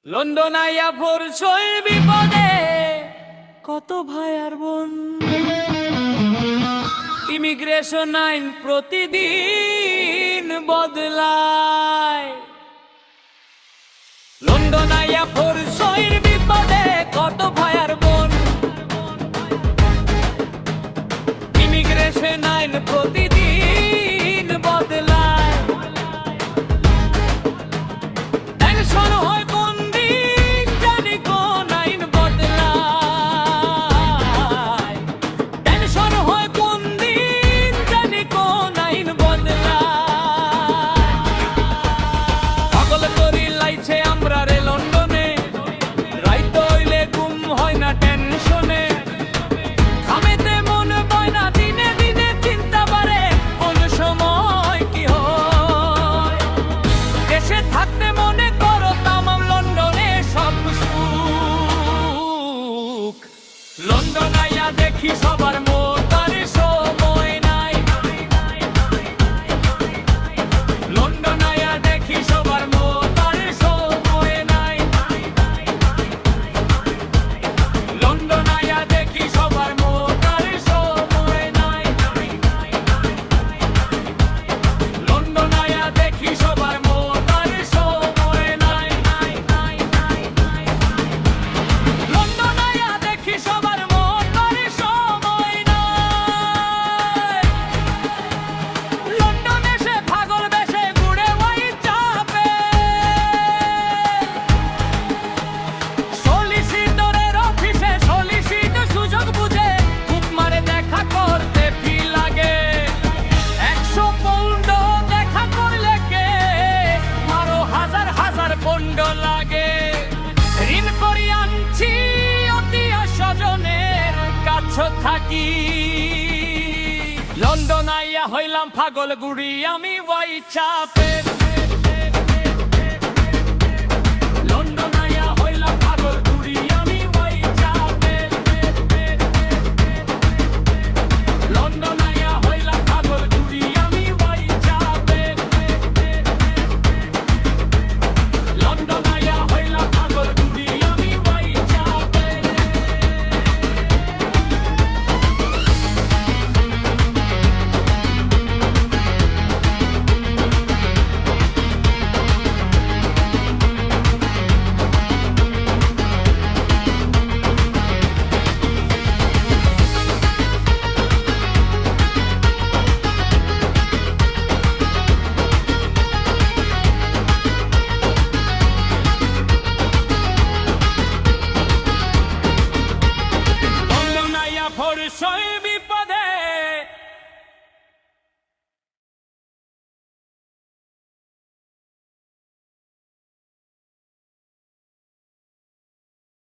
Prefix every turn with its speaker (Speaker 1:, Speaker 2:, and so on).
Speaker 1: London আইয়া পড়ছই বিপদে, কত ভাই আর বোন। ইমিগ্রেশন আইন প্রতিদিন বদলায়। লন্ডন আইয়া পড়ছই বিপদে, কত ভাই আর বোন। ইমিগ্রেশন আইন প্রতিদিন বদলায়। টেনশন হয় কোন দিন জানি কোন আইন বদলায়। টেনশন হয় কোন দিন জানি কোন আইন বদলায়। পাগল করি লাইছে আমরা রে লন্ডনে, রাইত হইলে ঘুম হয় না টেনশনে। খামেতে মন বয় না, দিনে দিনে চিন্তা বাড়ে কোন সময় কি হয়। দেশে থাকতে মনে করো তামাম লন্ডনে সব সুখ। লন্ডন আইয়া দেখি সবার মোটার সময় নাই। লন্ডন আইয়া দেখি সবার মোটার সময় নাই। লন্ডন আইয়া দেখি সবার মোটার সময় নাই। লন্ডন আইয়া দেখি সবার মোটার সময় নাই। লন্ডন আইয়া দেখি সবার মোটার সময় নাই। লন্ডন এসে পাগল বেশে ঘুরে ওই চাপে। সলিসিটরের অফিসে সলিসিট সুযোগ বুঝে বুক মারে দেখা করতে ফি লাগে। 100 পৌন্ড দেখা করলে কে আরো হাজার হাজার পৌন্ড লাগে। ঋণ করি আনছি আত্মীয় স্বজনের কাছ থাকি। লন্ডন আইয়া হইলাম পাগল গুড়ি আমি ওই চাপের।